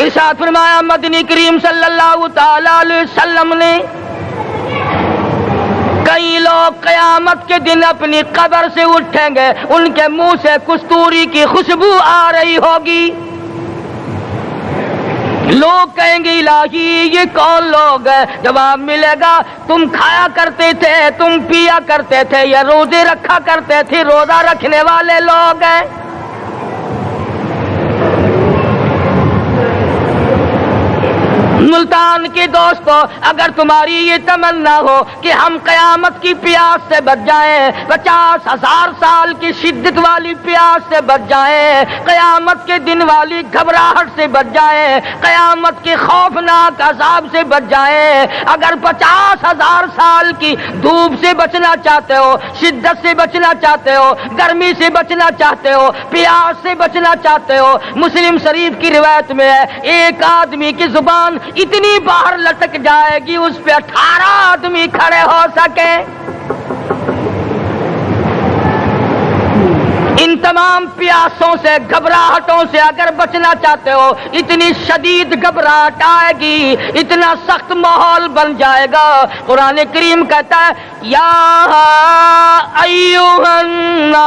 ارشاد فرمایا مدنی کریم صلی اللہ تعالی علیہ وسلم نے کئی لوگ قیامت کے دن اپنی قبر سے اٹھیں گے، ان کے منہ سے کستوری کی خوشبو آ رہی ہوگی، لوگ کہیں گے الہی یہ کون لوگ ہیں؟ جواب ملے گا تم کھایا کرتے تھے، تم پیا کرتے تھے، یا روزے رکھا کرتے تھے، روزہ رکھنے والے لوگ ہیں۔ ملتان کے دوستو، اگر تمہاری یہ تمنا ہو کہ ہم قیامت کی پیاس سے بچ جائیں، 50,000 سال کی شدت والی پیاس سے بچ جائیں، قیامت کے دن والی گھبراہٹ سے بچ جائیں، قیامت کے خوفناک عذاب سے بچ جائیں، اگر 50,000 سال کی دھوپ سے بچنا چاہتے ہو، شدت سے بچنا چاہتے ہو، گرمی سے بچنا چاہتے ہو، پیاس سے بچنا چاہتے ہو، مسلم شریف کی روایت میں ہے ایک آدمی کی زبان اتنی باہر لٹک جائے گی اس پہ 18 آدمی کھڑے ہو سکے۔ ان تمام پیاسوں سے، گھبراہٹوں سے اگر بچنا چاہتے ہو، اتنی شدید گھبراہٹ آئے گی، اتنا سخت ماحول بن جائے گا۔ قرآن کریم کہتا ہے یا ایھا الناس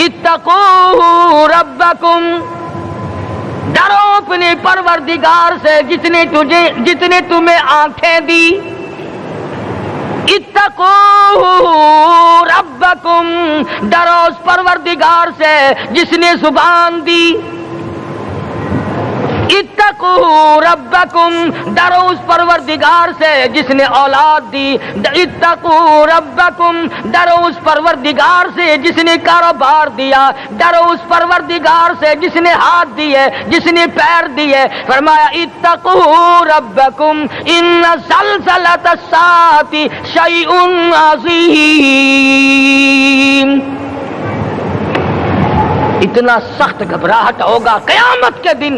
اتقوا ربکم، ڈرو اپنے پروردگار سے جتنے تمہیں آنکھیں دی، اتقوا ربکم، ڈرو اس پروردگار سے جس نے زبان دی، اتقوا ربکم، ڈرو اس پروردگار سے جس نے اولاد دی، اتقوا ربکم، ڈرو اس پروردگار سے جس نے کاروبار دیا، ڈرو اس پروردگار سے جس نے ہاتھ دیے، جس نے پیر دیے۔ فرمایا اتقوا ربکم ان زلزلۃ الساعۃ شیء عظیم، اتنا سخت گھبراہٹ ہوگا قیامت کے دن۔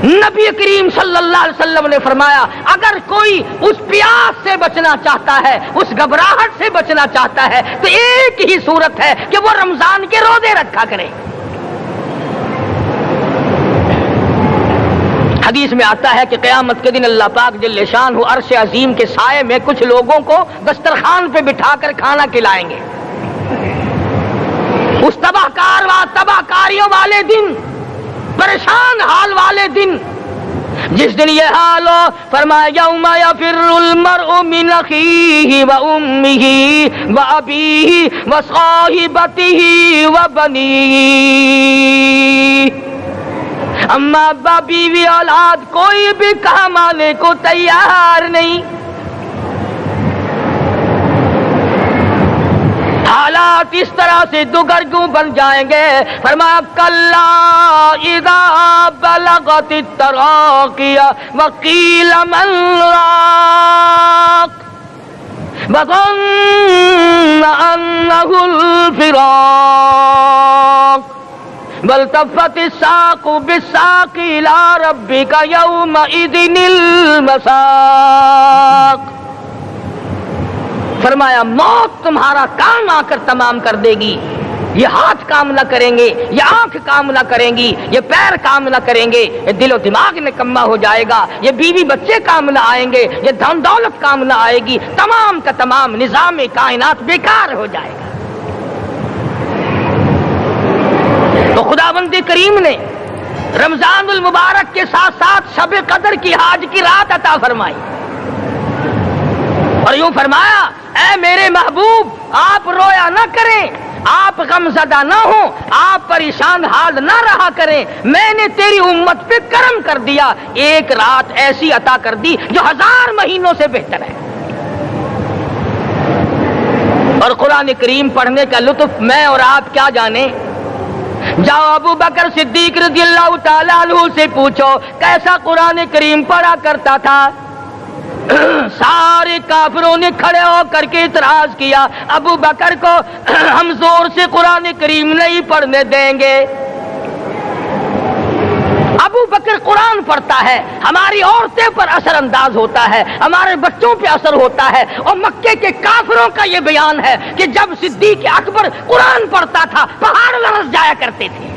نبی کریم صلی اللہ علیہ وسلم نے فرمایا اگر کوئی اس پیاس سے بچنا چاہتا ہے، اس گھبراہٹ سے بچنا چاہتا ہے، تو ایک ہی صورت ہے کہ وہ رمضان کے روزے رکھا کرے۔ حدیث میں آتا ہے کہ قیامت کے دن اللہ پاک جل شانہ عرش عظیم کے سائے میں کچھ لوگوں کو دسترخوان پہ بٹھا کر کھانا کھلائیں گے۔ اس تباہ کاریوں والے دن، پریشان حال والے دن، جس دن یہ حال ہو، فرمایا یوم یفر المرء من اخیہ و امہ و ابیہ و صاحبتہ و بنیہ، اما ابا بیوی اولاد کوئی بھی کام آنے کو تیار نہیں۔ حالات اس طرح سے دگرگوں بن جائیں گے۔ فرمایا کلا اذا بلغت التراقی وقیل من راق وظن انہ الفراق والتفت الساق بالساق الى ربک یومئذ المساق۔ فرمایا موت تمہارا کام آ کر تمام کر دے گی، یہ ہاتھ کام نہ کریں گے، یہ آنکھ کام نہ کریں گی، یہ پیر کام نہ کریں گے، یہ دل و دماغ نکما ہو جائے گا، یہ بیوی بچے کام نہ آئیں گے، یہ دھن دولت کام نہ آئے گی، تمام کا تمام نظام کائنات بیکار ہو جائے گا۔ تو خداوند کریم نے رمضان المبارک کے ساتھ ساتھ شب قدر کی حاج کی رات عطا فرمائی، اور یوں فرمایا اے میرے محبوب آپ رویا نہ کریں، آپ غم زدہ نہ ہوں، آپ پریشان حال نہ رہا کریں، میں نے تیری امت پہ کرم کر دیا، ایک رات ایسی عطا کر دی جو 1000 مہینوں سے بہتر ہے۔ اور قرآن کریم پڑھنے کا لطف میں اور آپ کیا جانیں۔ جاؤ ابو بکر صدیق رضی اللہ تعالیٰ عنہ سے پوچھو کیسا قرآن کریم پڑھا کرتا تھا۔ سارے کافروں نے کھڑے ہو کر کے اعتراض کیا ابو بکر کو ہم زور سے قرآن کریم نہیں پڑھنے دیں گے۔ ابو بکر قرآن پڑھتا ہے، ہماری عورتیں پر اثر انداز ہوتا ہے، ہمارے بچوں پہ اثر ہوتا ہے، اور مکے کے کافروں کا یہ بیان ہے کہ جب صدیق اکبر قرآن پڑھتا تھا پہاڑ لرز جایا کرتے تھے۔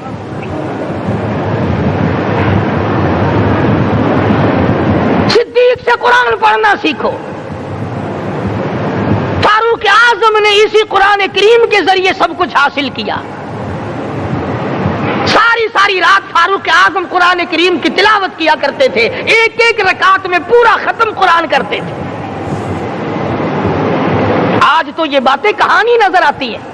پڑھنا سیکھو. فاروق اعظم نے اسی قرآن کریم کے ذریعے سب کچھ حاصل کیا. ساری رات فاروق اعظم قرآن کریم کی تلاوت کیا کرتے تھے, ایک ایک رکعت میں پورا ختم قرآن کرتے تھے. آج تو یہ باتیں کہانی نظر آتی ہیں.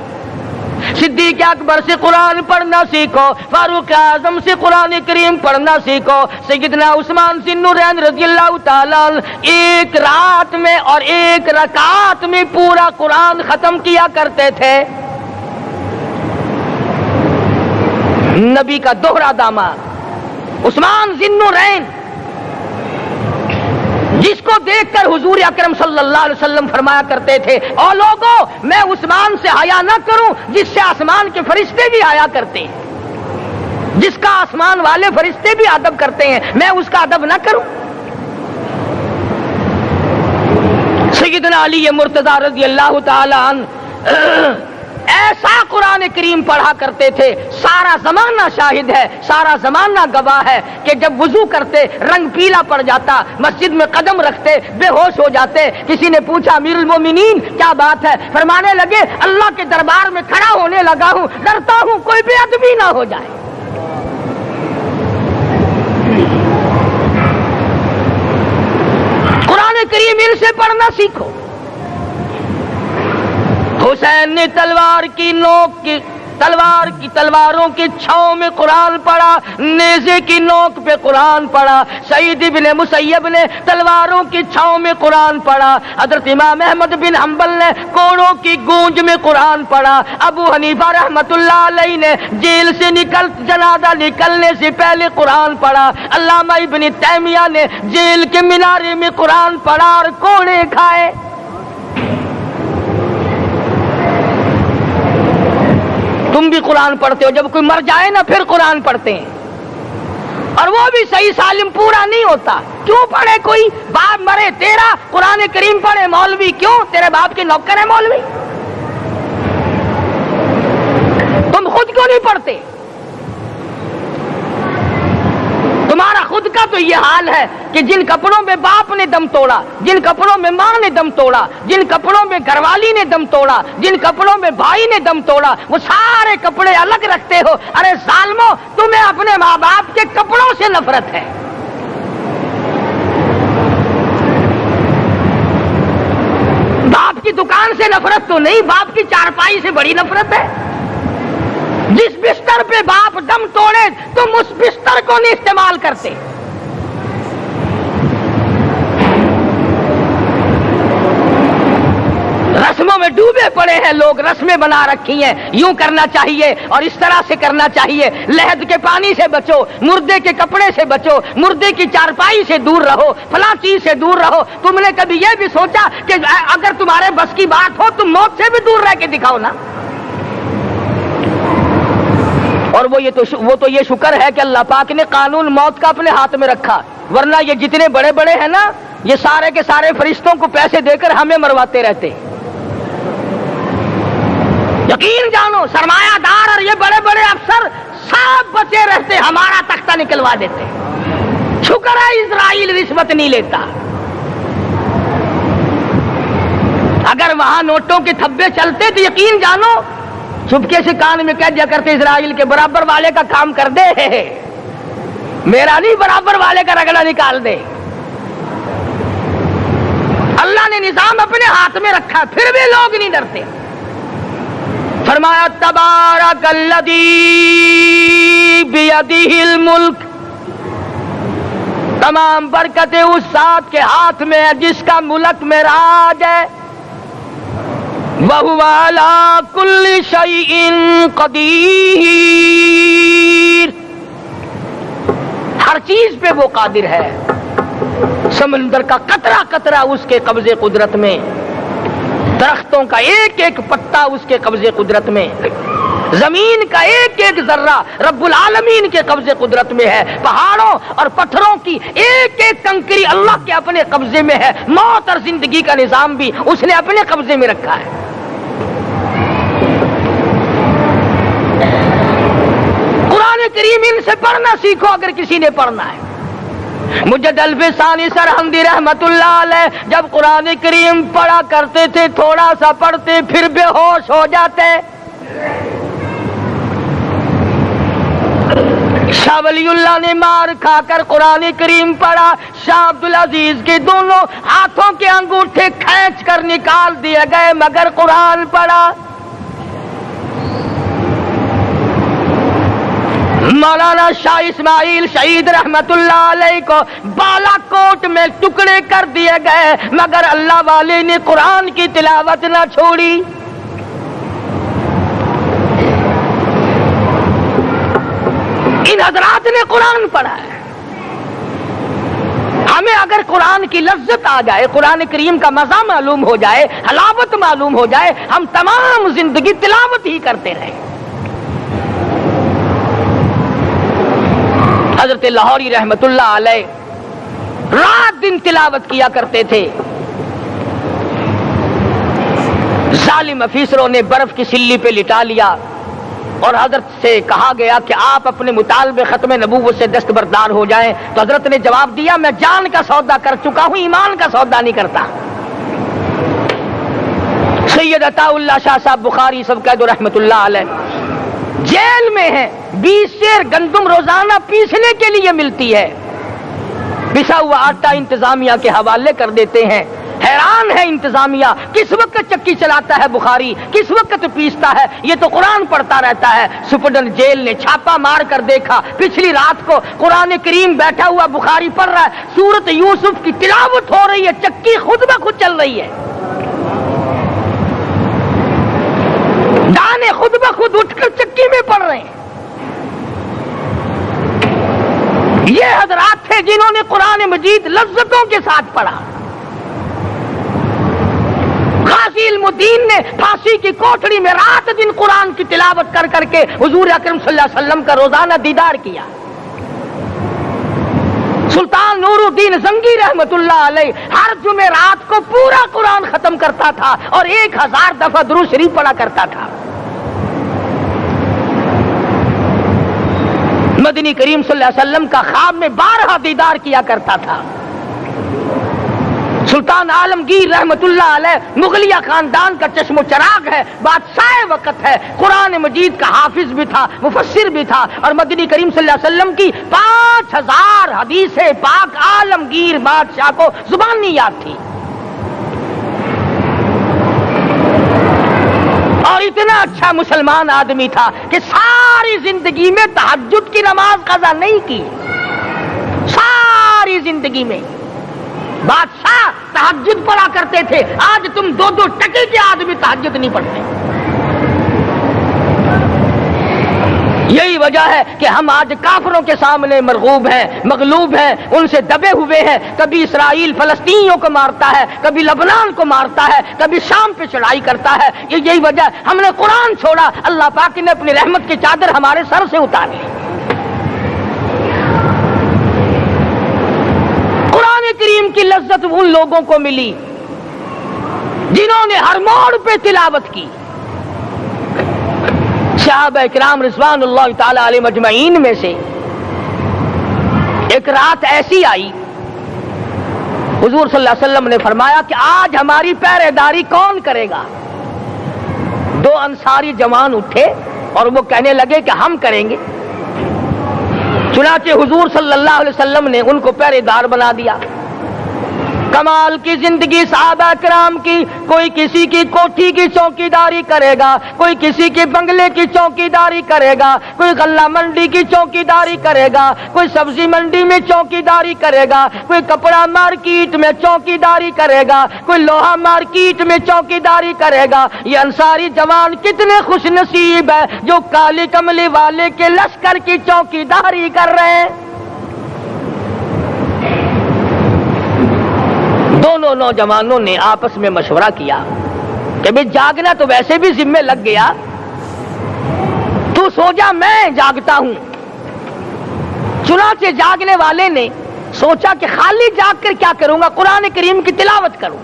صدیق اکبر سے قرآن پڑھنا سیکھو, فاروق اعظم سے قرآن کریم پڑھنا سیکھو. سیدنا عثمان ذی النورین رضی اللہ تعالیٰ ایک رات میں اور ایک رکعت میں پورا قرآن ختم کیا کرتے تھے. نبی کا دوہرا داماد عثمان ذی النورین, جس کو دیکھ کر حضور اکرم صلی اللہ علیہ وسلم فرمایا کرتے تھے, او لوگوں میں عثمان سے حیا نہ کروں جس سے آسمان کے فرشتے بھی حیا کرتے ہیں, جس کا آسمان والے فرشتے بھی ادب کرتے ہیں, میں اس کا ادب نہ کروں. سیدنا علی مرتضی رضی اللہ تعالی عنہ ایسا قرآن کریم پڑھا کرتے تھے, سارا زمانہ شاہد ہے, سارا زمانہ گواہ ہے کہ جب وضو کرتے رنگ پیلا پڑ جاتا, مسجد میں قدم رکھتے بے ہوش ہو جاتے. کسی نے پوچھا امیر المومنین کیا بات ہے؟ فرمانے لگے اللہ کے دربار میں کھڑا ہونے لگا ہوں, ڈرتا ہوں کوئی بے ادبی نہ ہو جائے. قرآن کریم ان سے پڑھنا سیکھو. حسین نے تلواروں کی چھاؤں میں قرآن پڑھا, نیزے کی نوک پہ قرآن پڑھا. سعید بن مسیب نے تلواروں کی چھاؤں میں قرآن پڑھا. حضرت امام احمد بن حنبل نے کوڑوں کی گونج میں قرآن پڑھا. ابو حنیفہ رحمت اللہ علیہ نے جیل سے جنازہ نکلنے سے پہلے قرآن پڑھا. علامہ ابن تیمیہ نے جیل کے مینارے میں قرآن پڑھا اور کوڑے کھائے. تم بھی قرآن پڑھتے ہو, جب کوئی مر جائے نا پھر قرآن پڑھتے ہیں, اور وہ بھی صحیح سالم پورا نہیں ہوتا. کیوں پڑھے؟ کوئی باپ مرے تیرا قرآن کریم پڑھے مولوی, کیوں؟ تیرے باپ کے نوکر ہے مولوی. تم خود کیوں نہیں پڑھتے؟ تمہارا خود کا تو یہ حال ہے کہ جن کپڑوں میں باپ نے دم توڑا, جن کپڑوں میں ماں نے دم توڑا, جن کپڑوں میں گھر والی نے دم توڑا, جن کپڑوں میں بھائی نے دم توڑا, وہ سارے کپڑے الگ رکھتے ہو. ارے ظالمو, تمہیں اپنے ماں باپ کے کپڑوں سے نفرت ہے. باپ کی دکان سے نفرت تو نہیں, باپ کی چارپائی سے بڑی نفرت ہے. جس بستر پہ باپ دم توڑے تم اس بستر کو نہیں استعمال کرتے. رسموں میں ڈوبے پڑے ہیں لوگ, رسمیں بنا رکھی ہیں, یوں کرنا چاہیے اور اس طرح سے کرنا چاہیے. لہد کے پانی سے بچو, مردے کے کپڑے سے بچو, مردے کی چارپائی سے دور رہو, فلاں چیز سے دور رہو. تم نے کبھی یہ بھی سوچا کہ اگر تمہارے بس کی بات ہو تم موت سے بھی دور رہ کے دکھاؤ نا. اور وہ تو یہ شکر ہے کہ اللہ پاک نے قانون موت کا اپنے ہاتھ میں رکھا, ورنہ یہ جتنے بڑے بڑے ہیں نا, یہ سارے کے سارے فرشتوں کو پیسے دے کر ہمیں مرواتے رہتے. یقین جانو سرمایہ دار اور یہ بڑے بڑے افسر سب بچے رہتے, ہمارا تختہ نکلوا دیتے. شکر ہے اسرائیل رشوت نہیں لیتا. اگر وہاں نوٹوں کے تھبے چلتے تو یقین جانو چپکے سے کان میں کہہ دیا کرتے اسرائیل کے برابر والے کا کام کر دے, میرا نہیں برابر والے کا رگڑا نکال دے. اللہ نے نظام اپنے ہاتھ میں رکھا, پھر بھی لوگ نہیں ڈرتے. فرمایا تبارک الذی بیدہ الملک, تمام برکتیں اس ذات کے ہاتھ میں ہے جس کا ملک میں راج ہے. وَهُوَ عَلَى كُلِّ شَيْءٍ قَدِيرٌ, ہر چیز پہ وہ قادر ہے. سمندر کا قطرہ قطرہ اس کے قبضے قدرت میں, درختوں کا ایک ایک پتا اس کے قبضے قدرت میں, زمین کا ایک ایک ذرہ رب العالمین کے قبضے قدرت میں ہے. پہاڑوں اور پتھروں کی ایک ایک کنکری اللہ کے اپنے قبضے میں ہے. موت اور زندگی کا نظام بھی اس نے اپنے قبضے میں رکھا ہے. قرآن کریم ان سے پڑھنا سیکھو اگر کسی نے پڑھنا ہے. مجد الفسانی سرہندی رحمت اللہ علیہ جب قرآن کریم پڑھا کرتے تھے تھوڑا سا پڑھتے پھر بے ہوش ہو جاتے. شاہ ولی اللہ نے مار کھا کر قرآن کریم پڑھا. شاہ عبدالعزیز کے دونوں ہاتھوں کے انگوٹھے کھینچ کر نکال دیے گئے مگر قرآن پڑھا. مولانا شاہ اسماعیل شہید رحمت اللہ علیہ کو بالا کوٹ میں ٹکڑے کر دیے گئے مگر اللہ والے نے قرآن کی تلاوت نہ چھوڑی. ان حضرات نے قرآن پڑھا ہے. ہمیں اگر قرآن کی لذت آ جائے, قرآن کریم کا مزہ معلوم ہو جائے, حلاوت معلوم ہو جائے, ہم تمام زندگی تلاوت ہی کرتے رہیں. حضرت لاہوری رحمت اللہ علیہ رات دن تلاوت کیا کرتے تھے. ظالم افیسروں نے برف کی سلی پہ لٹا لیا اور حضرت سے کہا گیا کہ آپ اپنے مطالبے ختم نبوت سے دستبردار ہو جائیں. تو حضرت نے جواب دیا میں جان کا سودا کر چکا ہوں, ایمان کا سودا نہیں کرتا. سید عطا اللہ شاہ صاحب بخاری سب قید رحمت اللہ علیہ جیل میں ہیں. 20 سیر گندم روزانہ پیسنے کے لیے ملتی ہے. پسا ہوا آٹا انتظامیہ کے حوالے کر دیتے ہیں. حیران ہے انتظامیہ, کس وقت چکی چلاتا ہے بخاری, کس وقت پیستا ہے, یہ تو قرآن پڑھتا رہتا ہے. سپرڈنٹ جیل نے چھاپا مار کر دیکھا, پچھلی رات کو قرآن کریم بیٹھا ہوا بخاری پڑھ رہا ہے, سورت یوسف کی تلاوت ہو رہی ہے, چکی خود بخود چل رہی ہے, دانے خود بخود اٹھ کر چکی میں پڑھ رہے ہیں. یہ حضرات تھے جنہوں نے قرآن مجید لذتوں کے ساتھ پڑھا. غازی علم الدین نے پھانسی کی کوٹڑی میں رات دن قرآن کی تلاوت کر کر کے حضور اکرم صلی اللہ علیہ وسلم کا روزانہ دیدار کیا. سلطان نور الدین زنگی رحمت اللہ علیہ ہر جمعرات کو پورا قرآن ختم کرتا تھا اور 1000 دفعہ درود شریف پڑھا کرتا تھا. مدنی کریم صلی اللہ علیہ وسلم کا خواب میں 12 دیدار کیا کرتا تھا. سلطان عالمگیر رحمت اللہ علیہ مغلیہ خاندان کا چشم و چراغ ہے, بادشاہ وقت ہے, قرآن مجید کا حافظ بھی تھا, مفسر بھی تھا, اور مدنی کریم صلی اللہ علیہ وسلم کی 5000 حدیث پاک عالمگیر بادشاہ کو زبانی یاد تھی. اور اتنا اچھا مسلمان آدمی تھا کہ ساری زندگی میں تہجد کی نماز قضا نہیں کی. ساری زندگی میں بادشاہ تہجد پڑھا کرتے تھے. آج تم 2 ٹکے کے آدمی تہجد نہیں پڑھتے. یہی وجہ ہے کہ ہم آج کافروں کے سامنے مرغوب ہیں, مغلوب ہیں, ان سے دبے ہوئے ہیں. کبھی اسرائیل فلسطینیوں کو مارتا ہے, کبھی لبنان کو مارتا ہے, کبھی شام پہ چڑھائی کرتا ہے. یہی وجہ, ہم نے قرآن چھوڑا, اللہ پاک نے اپنی رحمت کی چادر ہمارے سر سے اتاری. قرآن کریم کی لذت ان لوگوں کو ملی جنہوں نے ہر موڑ پہ تلاوت کی. صحابہ کرام رضوان اللہ تعالی علیہ مجمعین میں سے ایک رات ایسی آئی, حضور صلی اللہ علیہ وسلم نے فرمایا کہ آج ہماری پہرے داری کون کرے گا. 2 انصاری جوان اٹھے اور وہ کہنے لگے کہ ہم کریں گے. چنانچہ حضور صلی اللہ علیہ وسلم نے ان کو پہرے دار بنا دیا. کمال کی زندگی صحابہ کرام کی. کوئی کسی کی کوٹھی کی چوکیداری کرے گا, کوئی کسی کے بنگلے کی چوکیداری کرے گا, کوئی غلہ منڈی کی چوکیداری کرے گا, کوئی سبزی منڈی میں چوکیداری کرے گا, کوئی کپڑا مارکیٹ میں چوکیداری کرے گا, کوئی لوہا مارکیٹ میں چوکیداری کرے گا. یہ انصاری جوان کتنے خوش نصیب ہے جو کالی کملی والے کے لشکر کی چوکیداری کر رہے ہیں. دونوں نوجوانوں نے آپس میں مشورہ کیا کہ بھئی جاگنا تو ویسے بھی ذمہ لگ گیا, تو سو جا, میں جاگتا ہوں. چنانچہ جاگنے والے نے سوچا کہ خالی جاگ کر کیا کروں گا, قرآن کریم کی تلاوت کروں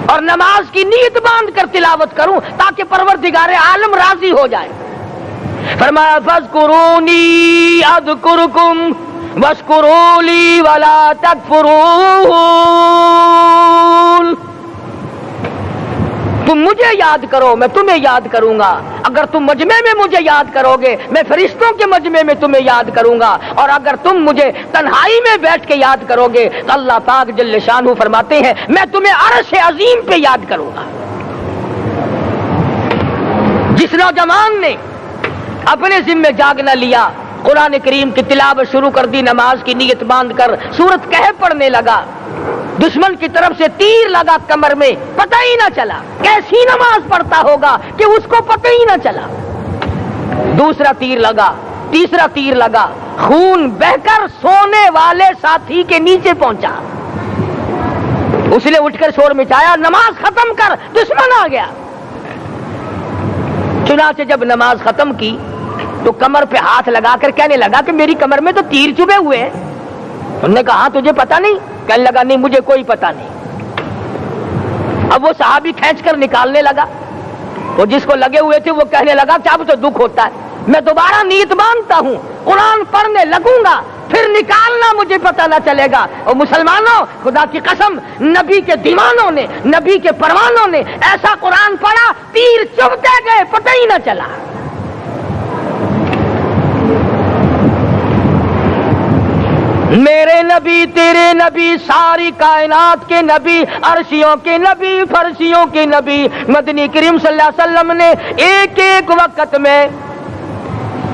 اور نماز کی نیت باندھ کر تلاوت کروں تاکہ پروردگار عالم راضی ہو جائے. فرمایا فَاذْكُرُونِي أَذْكُرُكُمْ وَاشْكُرُوا لِي وَلَا تَكْفُرُونَ، تم مجھے یاد کرو میں تمہیں یاد کروں گا، اگر تم مجمع میں مجھے یاد کرو گے میں فرشتوں کے مجمع میں تمہیں یاد کروں گا، اور اگر تم مجھے تنہائی میں بیٹھ کے یاد کرو گے تو اللہ پاک جل شانہ فرماتے ہیں میں تمہیں عرش عظیم پہ یاد کروں گا۔ جس نوجوان نے اپنے ذمہ جاگنا لیا، قرآن کریم کی تلاوت شروع کر دی، نماز کی نیت باندھ کر سورت کہف پڑھنے لگا، دشمن کی طرف سے تیر لگا کمر میں، پتہ ہی نہ چلا، کیسی نماز پڑھتا ہوگا کہ اس کو پتہ ہی نہ چلا، دوسرا تیر لگا، تیسرا تیر لگا، خون بہ کر سونے والے ساتھی کے نیچے پہنچا، اس نے اٹھ کر شور مچایا نماز ختم کر دشمن آ گیا۔ چنانچہ جب نماز ختم کی تو کمر پہ ہاتھ لگا کر کہنے لگا کہ میری کمر میں تو تیر چبھے ہوئے ہیں۔ انہوں نے کہا تجھے پتہ نہیں؟ کہنے لگا نہیں مجھے کوئی پتہ نہیں۔ اب وہ صحابی کھینچ کر نکالنے لگا، وہ جس کو لگے ہوئے تھے وہ کہنے لگا کہ اب تو دکھ ہوتا ہے، میں دوبارہ نیت باندھتا ہوں، قرآن پڑھنے لگوں گا، پھر نکالنا مجھے پتہ نہ چلے گا۔ اور مسلمانوں خدا کی قسم نبی کے دیوانوں نے، نبی کے پروانوں نے ایسا قرآن پڑھا تیر چبھتے گئے پتہ ہی نہ چلا۔ میرے نبی تیرے نبی ساری کائنات کے نبی، عرشیوں کے نبی فرشیوں کے نبی مدنی کریم صلی اللہ علیہ وسلم نے ایک ایک وقت میں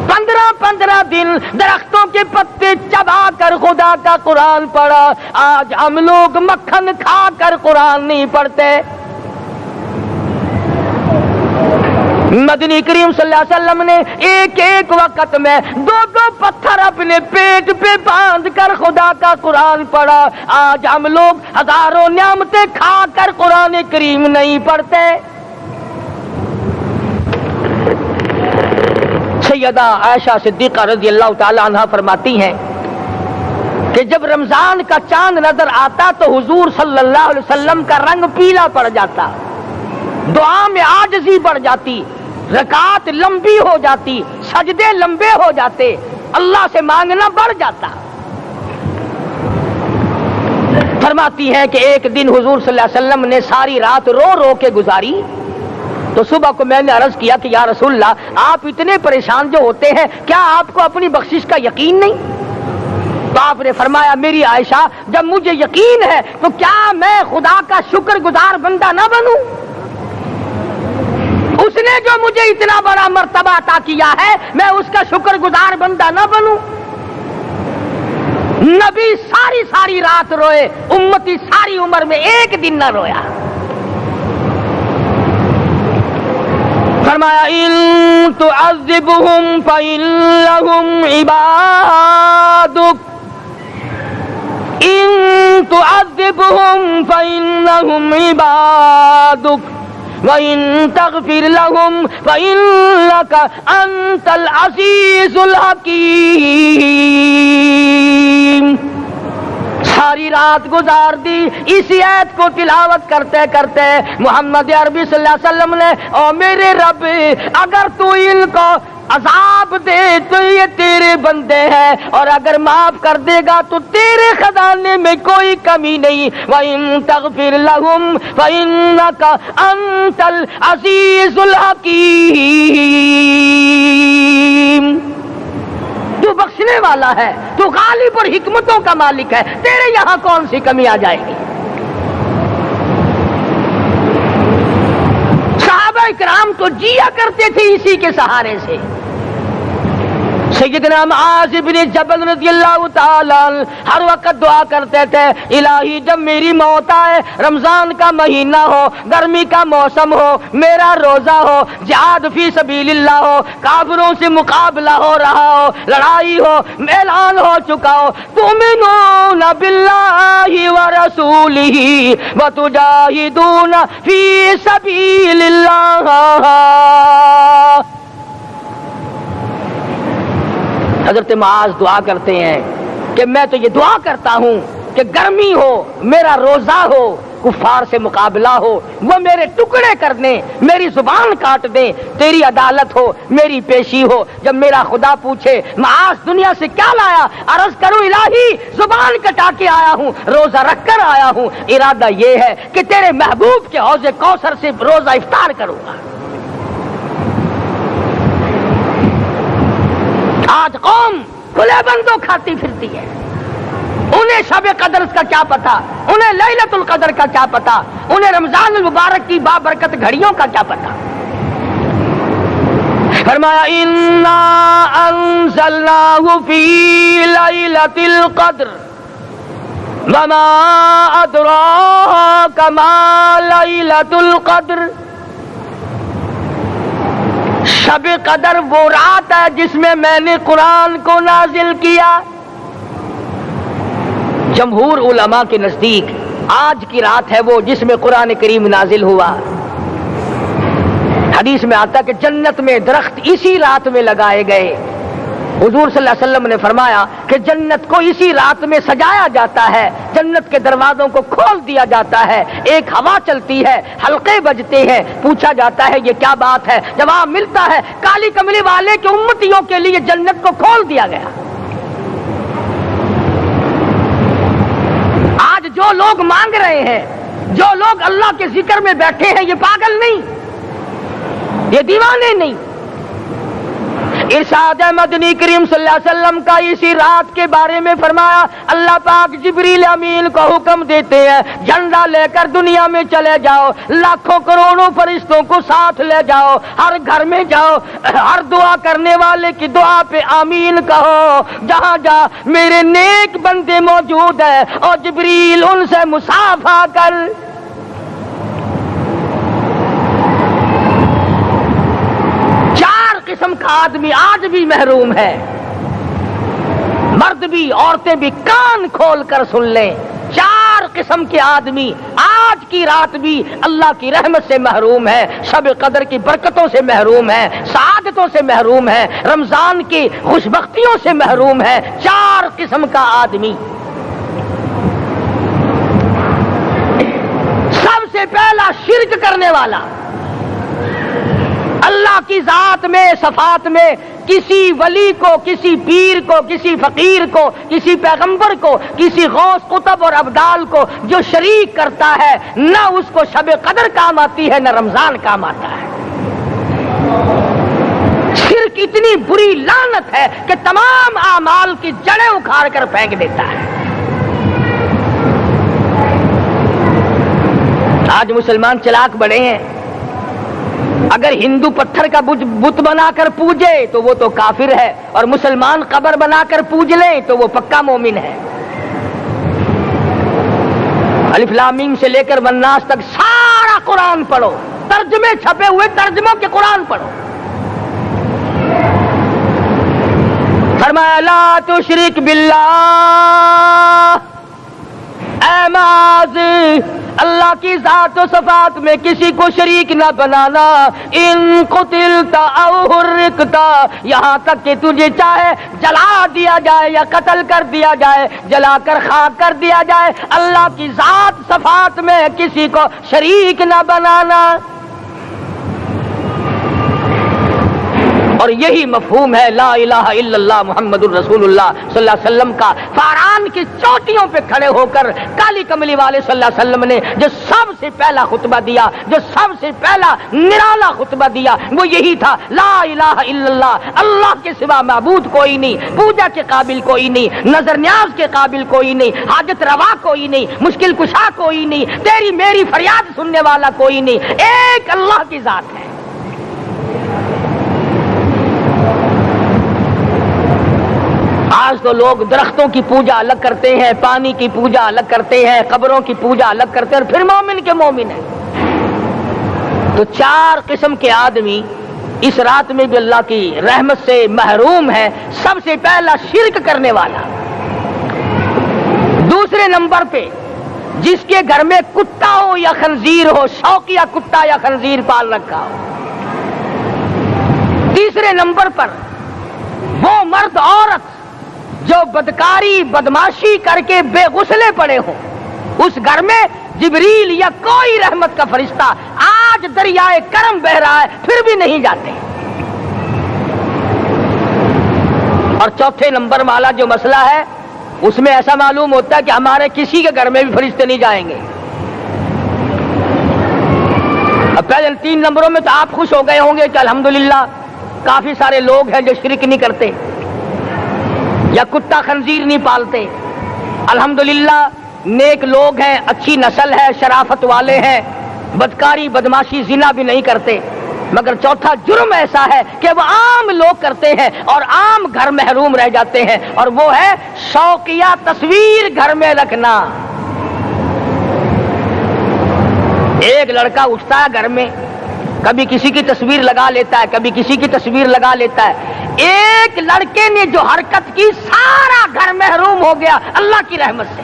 15 دن درختوں کے پتے چبا کر خدا کا قرآن پڑھا۔ آج ہم لوگ مکھن کھا کر قرآن نہیں پڑھتے۔ مدنی کریم صلی اللہ علیہ وسلم نے ایک ایک وقت میں 2 پتھر اپنے پیٹ پہ باندھ کر خدا کا قرآن پڑھا۔ آج ہم لوگ ہزاروں نعمتیں کھا کر قرآن کریم نہیں پڑھتے۔ سیدہ عائشہ صدیقہ رضی اللہ تعالی عنہ فرماتی ہیں کہ جب رمضان کا چاند نظر آتا تو حضور صلی اللہ علیہ وسلم کا رنگ پیلا پڑ جاتا، دعا میں عاجزی بڑھ جاتی، رکعت لمبی ہو جاتی، سجدے لمبے ہو جاتے، اللہ سے مانگنا بڑھ جاتا۔ فرماتی ہیں کہ ایک دن حضور صلی اللہ علیہ وسلم نے ساری رات رو رو کے گزاری، تو صبح کو میں نے عرض کیا کہ یا رسول اللہ آپ اتنے پریشان جو ہوتے ہیں کیا آپ کو اپنی بخشش کا یقین نہیں؟ تو آپ نے فرمایا میری عائشہ جب مجھے یقین ہے تو کیا میں خدا کا شکر گزار بندہ نہ بنوں؟ اس نے جو مجھے اتنا بڑا مرتبہ عطا کیا ہے میں اس کا شکر گزار بندہ نہ بنوں؟ نبی ساری رات روئے، امتی ساری عمر میں ایک دن نہ رویا۔ فرمایا ان تعذبهم فإنهم عبادك، ان تعذبهم فإنهم عبادك وَإِن تَغْفِرْ لَهُمْ فَإِنَّكَ أَنْتَ الْعَزِيزُ الْحَكِيمُ۔ ساری رات گزار دی اسی آیت کو تلاوت کرتے کرتے محمد عربی صلی اللہ علیہ وسلم نے او میرے رب اگر تو ان کو عذاب دے تو یہ تیرے بندے ہیں، اور اگر معاف کر دے گا تو تیرے خزانے میں کوئی کمی نہیں۔ وَإِن تَغْفِرْ لَهُمْ فَإِنَّكَ أَنْتَ الْعَزِيزُ الْحَكِيمُ۔ تو بخشنے والا ہے، تو غالب اور حکمتوں کا مالک ہے، تیرے یہاں کون سی کمی آ جائے گی؟ صحابہ کرام تو جیا کرتے تھے اسی کے سہارے سے۔ سیدنا معاذ بن جبل رضی اللہ تعالیٰ ہر وقت دعا کرتے تھے الہی جب میری موت آئے، رمضان کا مہینہ ہو، گرمی کا موسم ہو، میرا روزہ ہو، جہاد فی سبیل اللہ ہو، کافروں سے مقابلہ ہو رہا ہو، لڑائی ہو، اعلان ہو چکا ہو، تؤمنون باللہ ورسولہ وتجاہدون فی سبیل اللہ۔ حضرت معاذ دعا کرتے ہیں کہ میں تو یہ دعا کرتا ہوں کہ گرمی ہو، میرا روزہ ہو، کفار سے مقابلہ ہو، وہ میرے ٹکڑے کر دیں، میری زبان کاٹ دیں، تیری عدالت ہو، میری پیشی ہو۔ جب میرا خدا پوچھے معاذ دنیا سے کیا لایا، عرض کروں الہی زبان کٹا کے آیا ہوں، روزہ رکھ کر آیا ہوں، ارادہ یہ ہے کہ تیرے محبوب کے حوض کوثر سے روزہ افطار کروں گا۔ آج قوم کھلے بندوں کھاتی پھرتی ہے، انہیں شب قدر کا کیا پتا، انہیں لیلۃ القدر کا کیا پتا، انہیں رمضان المبارک کی بابرکت گھڑیوں کا کیا پتا۔ فرمایا انا انزلناہ فی لیلۃ القدر وما ادراک ما لیلۃ القدر۔ شب قدر وہ رات ہے جس میں میں نے قرآن کو نازل کیا۔ جمہور علماء کے نزدیک آج کی رات ہے وہ جس میں قرآن کریم نازل ہوا۔ حدیث میں آتا کہ جنت میں درخت اسی رات میں لگائے گئے۔ حضور صلی اللہ علیہ وسلم نے فرمایا کہ جنت کو اسی رات میں سجایا جاتا ہے، جنت کے دروازوں کو کھول دیا جاتا ہے، ایک ہوا چلتی ہے، حلقے بجتے ہیں، پوچھا جاتا ہے یہ کیا بات ہے، جواب ملتا ہے کالی کملی والے کے امتیوں کے لیے جنت کو کھول دیا گیا۔ آج جو لوگ مانگ رہے ہیں، جو لوگ اللہ کے ذکر میں بیٹھے ہیں، یہ پاگل نہیں، یہ دیوانے نہیں۔ ارشاد مدنی کریم صلی اللہ علیہ وسلم کا اسی رات کے بارے میں فرمایا، اللہ پاک جبریل امین کو حکم دیتے ہیں جھنڈا لے کر دنیا میں چلے جاؤ، لاکھوں کروڑوں فرشتوں کو ساتھ لے جاؤ، ہر گھر میں جاؤ، ہر دعا کرنے والے کی دعا پہ آمین کہو، جہاں جا میرے نیک بندے موجود ہیں، اور جبریل ان سے مصافحہ کر۔ قسم کا آدمی آج بھی محروم ہے، مرد بھی عورتیں بھی کان کھول کر سن لیں، چار قسم کے آدمی آج کی رات بھی اللہ کی رحمت سے محروم ہے، شب قدر کی برکتوں سے محروم ہے، سعادتوں سے محروم ہے، رمضان کی خوشبختیوں سے محروم ہے۔ چار قسم کا آدمی۔ سب سے پہلا شرک کرنے والا، اللہ کی ذات میں صفات میں کسی ولی کو، کسی پیر کو، کسی فقیر کو، کسی پیغمبر کو، کسی غوث قطب اور ابدال کو جو شریک کرتا ہے، نہ اس کو شب قدر کام آتی ہے، نہ رمضان کام آتا ہے۔ شرک اتنی بری لعنت ہے کہ تمام اعمال کی جڑیں اکھاڑ کر پھینک دیتا ہے۔ آج مسلمان چلاک بڑے ہیں، اگر ہندو پتھر کا بت بنا کر پوجے تو وہ تو کافر ہے، اور مسلمان قبر بنا کر پوج لیں تو وہ پکا مومن ہے۔ الف لام میم سے لے کر والناس تک سارا قرآن پڑھو، ترجمے چھپے ہوئے ترجموں کے قرآن پڑھو۔ فرمایا لا تشرک باللہ، اے معاذ اللہ کی ذات و صفات میں کسی کو شریک نہ بنانا۔ ان قتلت او حرقت، یہاں تک کہ تجھے چاہے جلا دیا جائے یا قتل کر دیا جائے، جلا کر خاک کر دیا جائے، اللہ کی ذات صفات میں کسی کو شریک نہ بنانا۔ اور یہی مفہوم ہے لا الہ الا اللہ محمد الرسول اللہ صلی اللہ علیہ وسلم کا۔ فاران کی چوٹیوں پہ کھڑے ہو کر کالی کملی والے صلی اللہ علیہ وسلم نے جو سب سے پہلا خطبہ دیا، جو سب سے پہلا نرالا خطبہ دیا، وہ یہی تھا لا الہ الا اللہ، اللہ کے سوا معبود کوئی نہیں، پوجا کے قابل کوئی نہیں، نظر نیاز کے قابل کوئی نہیں، حاجت روا کوئی نہیں، مشکل کشا کوئی نہیں، تیری میری فریاد سننے والا کوئی نہیں، ایک اللہ کی ذات ہے۔ آج تو لوگ درختوں کی پوجا الگ کرتے ہیں، پانی کی پوجا الگ کرتے ہیں، قبروں کی پوجا الگ کرتے ہیں، اور پھر مومن کے مومن ہیں۔ تو چار قسم کے آدمی اس رات میں بھی اللہ کی رحمت سے محروم ہے۔ سب سے پہلا شرک کرنے والا، دوسرے نمبر پہ جس کے گھر میں کتا ہو یا خنزیر ہو، شوقیہ کتا یا خنزیر پال رکھا ہو۔ تیسرے نمبر پر وہ مرد عورت جو بدکاری بدماشی کر کے بے غسلے پڑے ہوں، اس گھر میں جبریل یا کوئی رحمت کا فرشتہ آج دریائے کرم بہ رہا ہے پھر بھی نہیں جاتے. اور چوتھے نمبر والا جو مسئلہ ہے اس میں ایسا معلوم ہوتا ہے کہ ہمارے کسی کے گھر میں بھی فرشتے نہیں جائیں گے. اب پہلے 3 نمبروں میں تو آپ خوش ہو گئے ہوں گے کہ الحمدللہ کافی سارے لوگ ہیں جو شرک نہیں کرتے یا کتا خنزیر نہیں پالتے. الحمدللہ نیک لوگ ہیں، اچھی نسل ہے، شرافت والے ہیں، بدکاری بدماشی زنا بھی نہیں کرتے. مگر چوتھا جرم ایسا ہے کہ وہ عام لوگ کرتے ہیں اور عام گھر محروم رہ جاتے ہیں، اور وہ ہے شوقیہ تصویر گھر میں رکھنا. ایک لڑکا اٹھتا ہے گھر میں، کبھی کسی کی تصویر لگا لیتا ہے، کبھی کسی کی تصویر لگا لیتا ہے. ایک لڑکے نے جو حرکت کی سارا گھر محروم ہو گیا اللہ کی رحمت سے.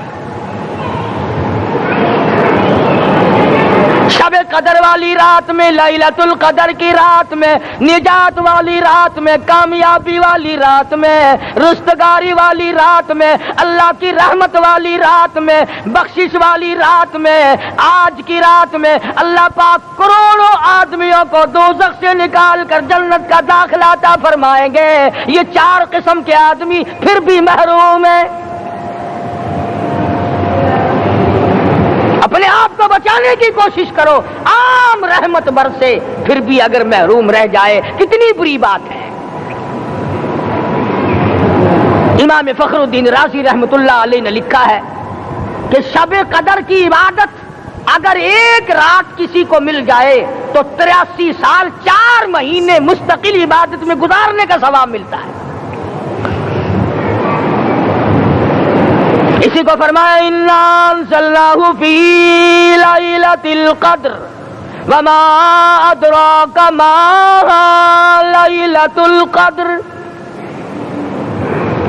شب قدر والی رات میں، لیلۃ القدر کی رات میں، نجات والی رات میں، کامیابی والی رات میں، رستگاری والی رات میں، اللہ کی رحمت والی رات میں، بخشش والی رات میں، آج کی رات میں اللہ پاک کروڑوں آدمیوں کو دوزخ سے نکال کر جنت کا داخلہ عطا فرمائیں گے. یہ 4 قسم کے آدمی پھر بھی محروم ہیں. اپنے آپ کو بچانے کی کوشش کرو. عام رحمت برسے پھر بھی اگر محروم رہ جائے کتنی بری بات ہے. امام فخر الدین رازی رحمت اللہ علیہ نے لکھا ہے کہ شب قدر کی عبادت اگر ایک رات کسی کو مل جائے تو 83 سال 4 مہینے مستقل عبادت میں گزارنے کا ثواب ملتا ہے. اسی کو فرمایا انا انزلناہ فی لیلۃ القدر وما ادراک ما لیلۃ القدر.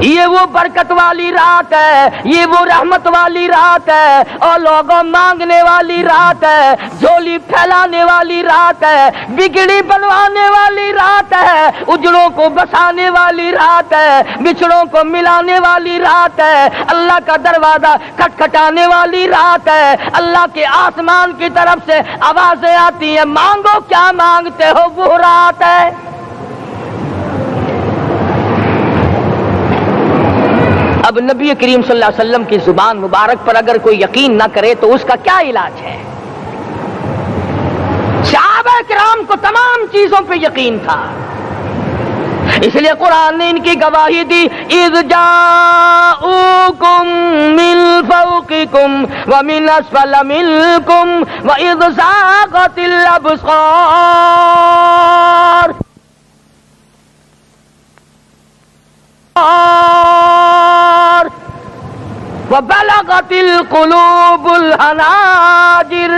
یہ وہ برکت والی رات ہے، یہ وہ رحمت والی رات ہے، اور لوگوں مانگنے والی رات ہے، جھولی پھیلانے والی رات ہے، بگڑی بنوانے والی رات ہے، اجڑوں کو بسانے والی رات ہے، بچھڑوں کو ملانے والی رات ہے، اللہ کا دروازہ کھٹکھٹانے والی رات ہے. اللہ کے آسمان کی طرف سے آوازیں آتی ہیں مانگو کیا مانگتے ہو، وہ رات ہے. اب نبی کریم صلی اللہ علیہ وسلم کی زبان مبارک پر اگر کوئی یقین نہ کرے تو اس کا کیا علاج ہے؟ صحابہ کرام کو تمام چیزوں پہ یقین تھا، اس لیے قرآن نے ان کی گواہی دی اذ جاءوکم من فوقکم ومن اسفل منکم واذ زاغت الابصار وبلغت القلوب الحناجر.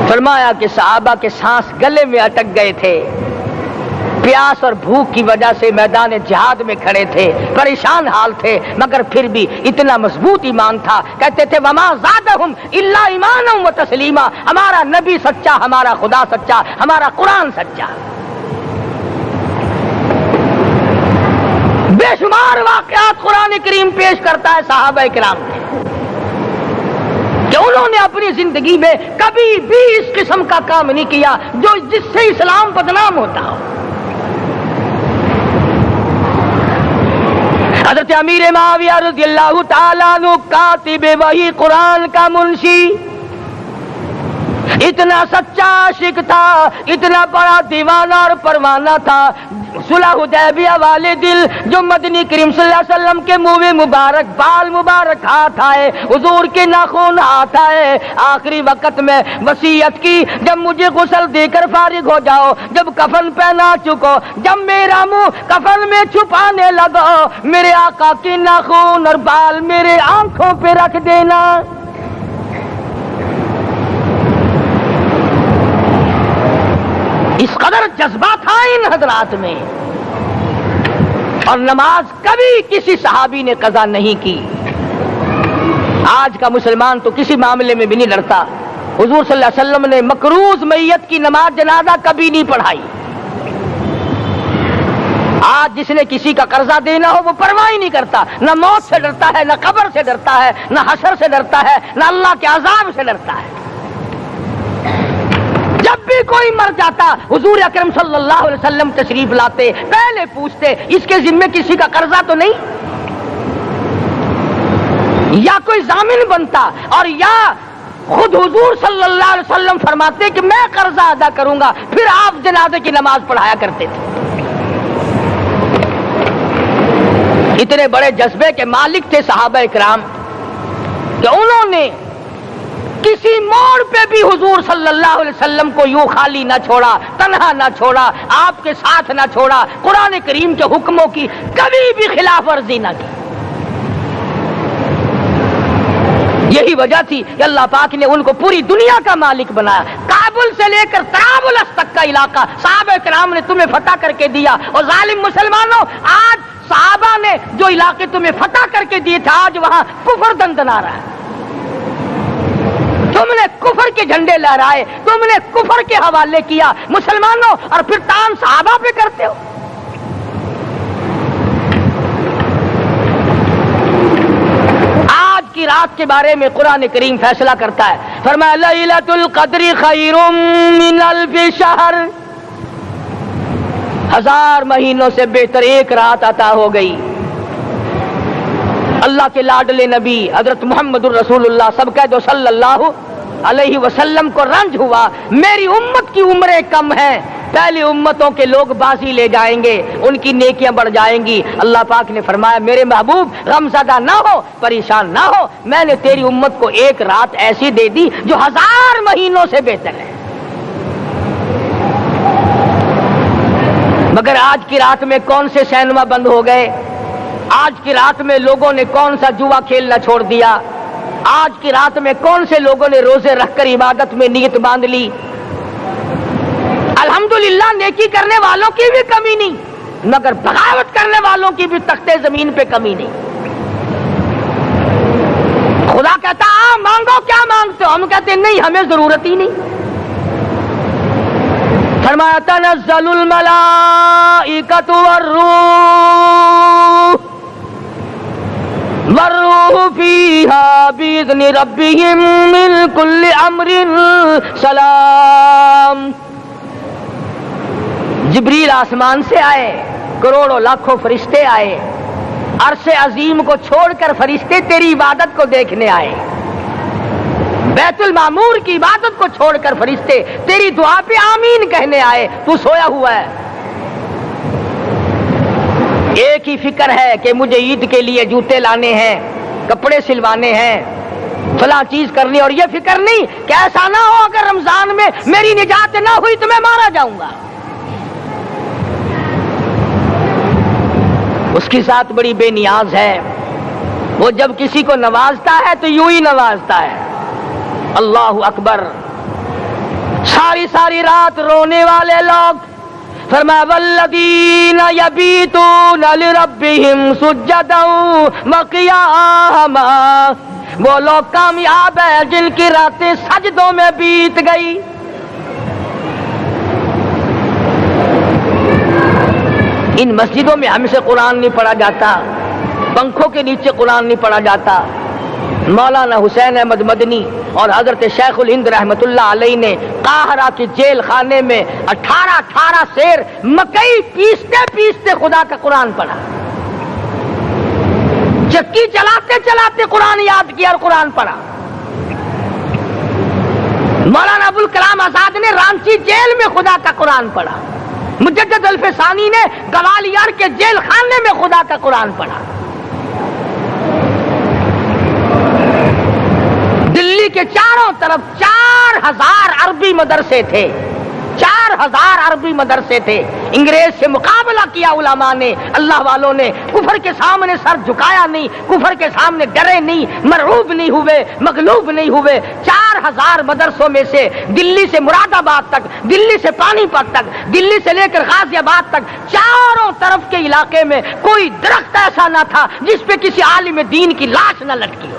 فرمایا کہ صحابہ کے سانس گلے میں اٹک گئے تھے، پیاس اور بھوک کی وجہ سے میدان جہاد میں کھڑے تھے، پریشان حال تھے، مگر پھر بھی اتنا مضبوط ایمان تھا. کہتے تھے وما زادہم الا ایمانا و تسلیما. ہمارا نبی سچا، ہمارا خدا سچا، ہمارا قرآن سچا. بے شمار واقعات قرآن کریم پیش کرتا ہے صحابہ کرام نے کہ انہوں نے اپنی زندگی میں کبھی بھی اس قسم کا کام نہیں کیا جس سے اسلام بدنام ہوتا ہو. حضرت امیر معاویہ رضی اللہ تعالیٰ عنہ کاتب وحی قرآن کا منشی، اتنا سچا عاشق تھا، اتنا بڑا دیوانہ اور پروانہ تھا. صلح حدیبیہ والے دل جو مدنی کریم صلی اللہ علیہ وسلم کے منہ مبارک، بال مبارک ہاتھ آئے، حضور کے ناخن ہاتھ آئے، آخری وقت میں وصیت کی جب مجھے غسل دے کر فارغ ہو جاؤ، جب کفن پہنا چکو، جب میرا منہ کفن میں چھپانے لگو، میرے آقا کے ناخن اور بال میرے آنکھوں پہ رکھ دینا. اس قدر جذبہ تھا ان حضرات میں. اور نماز کبھی کسی صحابی نے قضا نہیں کی. آج کا مسلمان تو کسی معاملے میں بھی نہیں لڑتا. حضور صلی اللہ علیہ وسلم نے مکروز میت کی نماز جنازہ کبھی نہیں پڑھائی. آج جس نے کسی کا قرضہ دینا ہو وہ پرواہ ہی نہیں کرتا، نہ موت سے ڈرتا ہے، نہ قبر سے ڈرتا ہے، نہ حشر سے ڈرتا ہے، نہ اللہ کے عذاب سے ڈرتا ہے۔ جب بھی کوئی مر جاتا حضور اکرم صلی اللہ علیہ وسلم تشریف لاتے، پہلے پوچھتے اس کے ذمے کسی کا قرضہ تو نہیں، یا کوئی ضامن بنتا، اور یا خود حضور صلی اللہ علیہ وسلم فرماتے کہ میں قرضہ ادا کروں گا، پھر آپ جنازے کی نماز پڑھایا کرتے تھے۔ اتنے بڑے جذبے کے مالک تھے صحابہ اکرام کہ انہوں نے کسی موڑ پہ بھی حضور صلی اللہ علیہ وسلم کو یوں خالی نہ چھوڑا، تنہا نہ چھوڑا، آپ کے ساتھ نہ چھوڑا، قرآن کریم کے حکموں کی کبھی بھی خلاف ورزی نہ کی۔ یہی وجہ تھی کہ اللہ پاک نے ان کو پوری دنیا کا مالک بنایا۔ کابل سے لے کر طرابلس تک کا علاقہ صحابہ کرام نے تمہیں فتح کر کے دیا، اور ظالم مسلمانوں آج صحابہ نے جو علاقے تمہیں فتح کر کے دیے تھے آج وہاں کفر دندنا رہا ہے۔ تم نے کفر کے جھنڈے لہرائے، تم نے کفر کے حوالے کیا مسلمانوں، اور پھر تان صحابہ پہ کرتے ہو۔ کی رات کے بارے میں قرآن کریم فیصلہ کرتا ہے، فرمایا لیلۃ القدر خیر من الف شہر، 1000 مہینوں سے بہتر ایک رات عطا ہو گئی۔ اللہ کے لاڈلے نبی حضرت محمد الرسول اللہ سب کہہ دو صلی اللہ علیہ وسلم کو رنج ہوا، میری امت کی عمریں کم ہیں، پہلی امتوں کے لوگ بازی لے جائیں گے، ان کی نیکیاں بڑھ جائیں گی۔ اللہ پاک نے فرمایا میرے محبوب غمزدہ نہ ہو، پریشان نہ ہو، میں نے تیری امت کو ایک رات ایسی دے دی جو 1000 مہینوں سے بہتر ہے۔ مگر آج کی رات میں کون سے سینما بند ہو گئے، آج کی رات میں لوگوں نے کون سا جوا کھیلنا چھوڑ دیا، آج کی رات میں کون سے لوگوں نے روزے رکھ کر عبادت میں نیت باندھ لی۔ الحمدللہ نیکی کرنے والوں کی بھی کمی نہیں، مگر بغاوت کرنے والوں کی بھی تختے زمین پہ کمی نہیں۔ خدا کہتا مانگو کیا مانگتے ہو، ہم کہتے نہیں ہمیں ضرورت ہی نہیں۔ فرمایا تنزل الملائکۃ والروح فیہا بإذن ربہم من کل امر سلام۔ جبریل آسمان سے آئے، کروڑوں لاکھوں فرشتے آئے، عرش عظیم کو چھوڑ کر فرشتے تیری عبادت کو دیکھنے آئے، بیت المعمور کی عبادت کو چھوڑ کر فرشتے تیری دعا پہ آمین کہنے آئے، تو سویا ہوا ہے۔ ایک ہی فکر ہے کہ مجھے عید کے لیے جوتے لانے ہیں، کپڑے سلوانے ہیں، فلاں چیز کرنی، اور یہ فکر نہیں کہ ایسا نہ ہو اگر رمضان میں میری نجات نہ ہوئی تو میں مارا جاؤں گا۔ اس کی ذات بڑی بے نیاز ہے، وہ جب کسی کو نوازتا ہے تو یوں ہی نوازتا ہے۔ اللہ اکبر۔ ساری ساری رات رونے والے لوگ، فرمایا والذین یبیتون لربہم سجدا وقیاما، وہ لوگ کامیاب ہیں جن کی راتیں سجدوں میں بیت گئی۔ ان مسجدوں میں ہم سے قرآن نہیں پڑھا جاتا، پنکھوں کے نیچے قرآن نہیں پڑھا جاتا۔ مولانا حسین احمد مدنی اور حضرت شیخ الہند رحمت اللہ علیہ نے قاہرہ کے جیل خانے میں 18 سیر مکئی پیستے پیستے خدا کا قرآن پڑھا، چکی چلاتے چلاتے قرآن یاد کیا اور قرآن پڑھا۔ مولانا ابوالکلام آزاد نے رانچی جیل میں خدا کا قرآن پڑھا، مجدد الفسانی نے گوالیار کے جیل خانے میں خدا کا قرآن پڑھا۔ دلی کے چاروں طرف 4000 عربی مدرسے تھے، 4000 عربی مدرسے تھے۔ انگریز سے مقابلہ کیا علماء نے، اللہ والوں نے، کفر کے سامنے سر جھکایا نہیں، کفر کے سامنے ڈرے نہیں، مرعوب نہیں ہوئے، مغلوب نہیں ہوئے۔ 4000 مدرسوں میں سے دلی سے مراد آباد تک، دلی سے پانی پت تک، دلی سے لے کر غازی آباد تک، چاروں طرف کے علاقے میں کوئی درخت ایسا نہ تھا جس پہ کسی عالم دین کی لاش نہ لٹکی ہو۔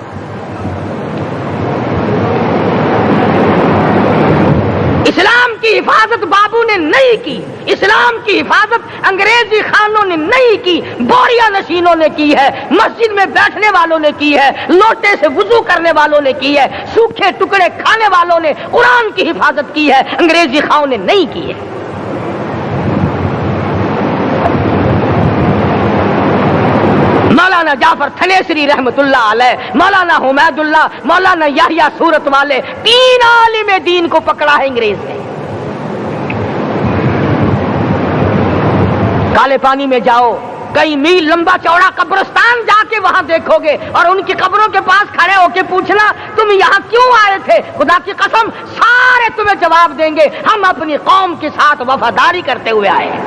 اسلام کی حفاظت بابو نے نہیں کی، اسلام کی حفاظت انگریزی خانوں نے نہیں کی، بوریا نشینوں نے کی ہے، مسجد میں بیٹھنے والوں نے کی ہے، لوٹے سے وضو کرنے والوں نے کی ہے، سوکھے ٹکڑے کھانے والوں نے قرآن کی حفاظت کی ہے، انگریزی خانوں نے نہیں کی ہے۔ مولانا جعفر تھنیسری رحمت اللہ علیہ، مولانا حمید اللہ، مولانا یحییٰ صورت والے، 3 عالم دین کو پکڑا ہے انگریز نے۔ کالے پانی میں جاؤ، کئی میل لمبا چوڑا قبرستان جا کے وہاں دیکھو گے اور ان کی قبروں کے پاس کھڑے ہو کے پوچھنا تم یہاں کیوں آئے تھے، خدا کی قسم سارے تمہیں جواب دیں گے ہم اپنی قوم کے ساتھ وفاداری کرتے ہوئے آئے ہیں۔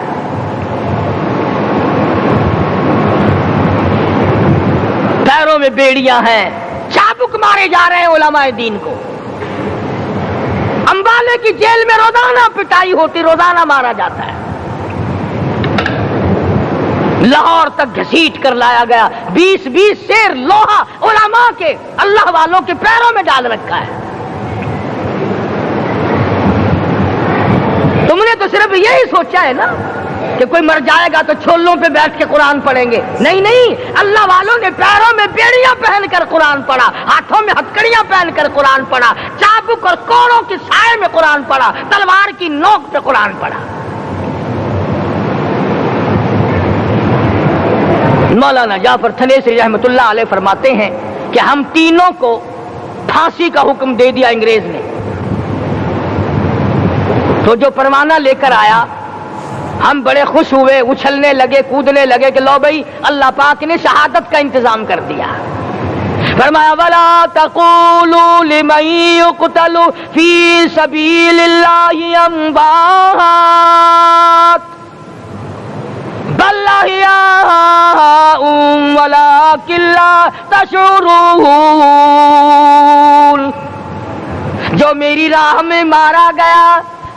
پیروں میں بیڑیاں ہیں، چابک مارے جا رہے ہیں علماء دین کو۔ امبالے کی جیل میں روزانہ پٹائی ہوتی، روزانہ مارا جاتا ہے۔ لاہور تک گھسیٹ کر لایا گیا، 20 سیر لوہا علماء کے، اللہ والوں کے پیروں میں ڈال رکھا ہے۔ تم نے تو صرف یہی سوچا ہے نا کہ کوئی مر جائے گا تو چھولوں پہ بیٹھ کے قرآن پڑھیں گے، نہیں نہیں، اللہ والوں نے پیروں میں بیڑیاں پہن کر قرآن پڑھا، ہاتھوں میں ہتکڑیاں پہن کر قرآن پڑھا، چابک اور کوڑوں کے سائے میں قرآن پڑھا، تلوار کی نوک پہ قرآن پڑھا۔ مولانا جعفر تھنیسری رحمت اللہ علیہ فرماتے ہیں کہ ہم تینوں کو پھانسی کا حکم دے دیا انگریز نے، تو جو پروانہ لے کر آیا ہم بڑے خوش ہوئے، اچھلنے لگے، کودنے لگے کہ لو بھائی اللہ پاک نے شہادت کا انتظام کر دیا۔ فرمایا وَلَا تَقُولُوا لِمَن يُقْتَلُ فِي سَبِيلِ اللَّهِ أَمْوَاتٌ بَلْ أَحْيَاءٌ وَلَٰكِن لَّا تَشْعُرُونَ۔ جو میری راہ میں مارا گیا،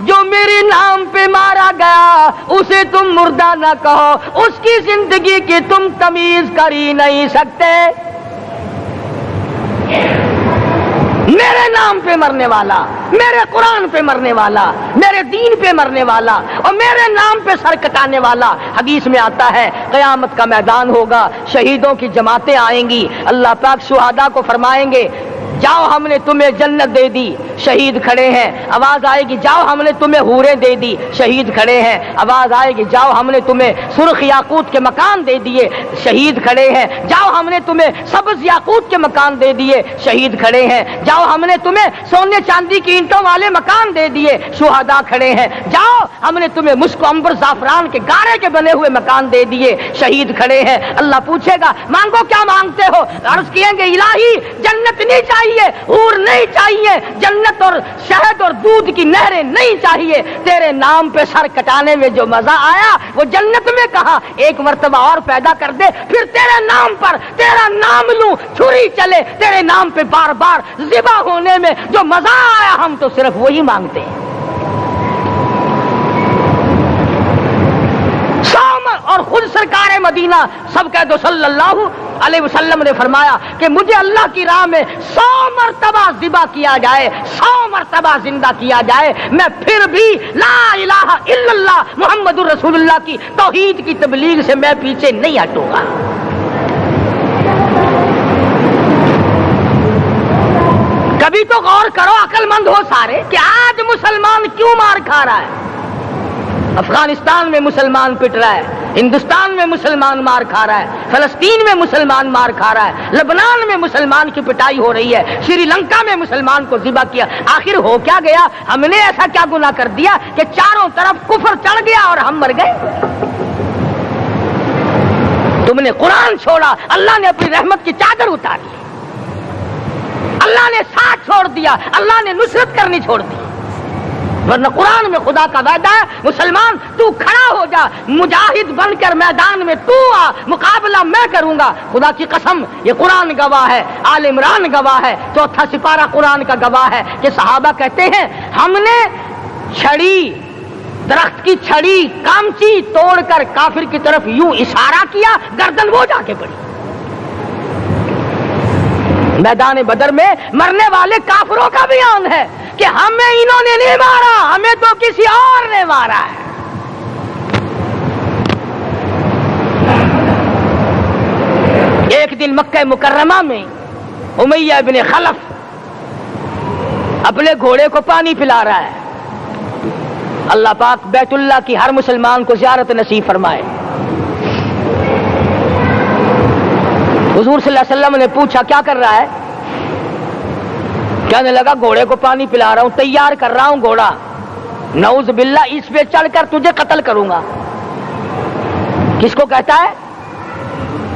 جو میرے نام پہ مارا گیا، اسے تم مردہ نہ کہو، اس کی زندگی کی تم تمیز کر ہی نہیں سکتے۔ میرے نام پہ مرنے والا، میرے قرآن پہ مرنے والا، میرے دین پہ مرنے والا اور میرے نام پہ سر کٹانے والا۔ حدیث میں آتا ہے قیامت کا میدان ہوگا، شہیدوں کی جماعتیں آئیں گی، اللہ پاک شہداء کو فرمائیں گے جاؤ ہم نے تمہیں جنت دے دی، شہید کھڑے ہیں۔ آواز آئے گی جاؤ ہم نے تمہیں حوریں دے دی، شہید کھڑے ہیں۔ آواز آئے گی جاؤ ہم نے تمہیں سرخ یاقوت کے مکان دے دیے، شہید کھڑے ہیں۔ جاؤ ہم نے تمہیں سبز یاقوت کے مکان دے دیے، شہید کھڑے ہیں۔ جاؤ ہم نے تمہیں سونے چاندی کی اینٹوں والے مکان دے دیے، شہداء کھڑے ہیں۔ جاؤ ہم نے تمہیں مشک و عنبر زعفران کے گارے کے بنے ہوئے مکان دے دیے، شہید کھڑے ہیں۔ اللہ پوچھے گا مانگو کیا مانگتے ہو؟ عرض کیے گے الہی جنت نہیں چاہیے، حور نہیں چاہیے، جنت اور شہد اور دودھ کی نہریں نہیں چاہیے، تیرے نام پہ سر کٹانے میں جو مزہ آیا وہ جنت میں کہا، ایک مرتبہ اور پیدا کر دے، پھر تیرے نام پر تیرا نام لوں، چھری چلے تیرے نام پہ بار بار ذبح ہونے میں جو مزہ آیا، ہم تو صرف وہی مانگتے ہیں۔ اور خود سرکار مدینہ سب کہہ دو صلی اللہ علیہ وسلم نے فرمایا کہ مجھے اللہ کی راہ میں 100 مرتبہ ذبح کیا جائے، 100 مرتبہ زندہ کیا جائے، میں پھر بھی لا الہ الا اللہ محمد الرسول اللہ کی توحید کی تبلیغ سے میں پیچھے نہیں ہٹوں گا۔ کبھی تو غور کرو عقل مند ہو سارے کہ آج مسلمان کیوں مار کھا رہا ہے؟ افغانستان میں مسلمان پٹ رہا ہے، ہندوستان میں مسلمان مار کھا رہا ہے، فلسطین میں مسلمان مار کھا رہا ہے، لبنان میں مسلمان کی پٹائی ہو رہی ہے، سری لنکا میں مسلمان کو ذبح کیا۔ آخر ہو کیا گیا؟ ہم نے ایسا کیا گناہ کر دیا کہ چاروں طرف کفر چڑھ گیا اور ہم مر گئے؟ تم نے قرآن چھوڑا، اللہ نے اپنی رحمت کی چادر اتاری، اللہ نے ساتھ چھوڑ دیا، اللہ نے نصرت کرنی چھوڑ دی۔ ورنہ قرآن میں خدا کا وعدہ ہے مسلمان تو کھڑا ہو جا، مجاہد بن کر میدان میں تو آ، مقابلہ میں کروں گا۔ خدا کی قسم یہ قرآن گواہ ہے، آل عمران گواہ ہے، 4 سپارہ قرآن کا گواہ ہے کہ صحابہ کہتے ہیں ہم نے چھڑی، درخت کی چھڑی کامچی توڑ کر کافر کی طرف یوں اشارہ کیا، گردن وہ جا کے پڑی۔ میدان بدر میں مرنے والے کافروں کا بیان ہے کہ ہمیں انہوں نے نہیں مارا، ہمیں تو کسی اور نے مارا ہے۔ ایک دن مکہ مکرمہ میں امیہ ابن خلف اپنے گھوڑے کو پانی پلا رہا ہے. اللہ پاک بیت اللہ کی ہر مسلمان کو زیارت نصیب فرمائے. حضور صلی اللہ علیہ وسلم نے پوچھا کیا کر رہا ہے؟ کہنے لگا گھوڑے کو پانی پلا رہا ہوں, تیار کر رہا ہوں گھوڑا, نعوذ باللہ اس پہ چڑھ کر تجھے قتل کروں گا. کس کو کہتا ہے؟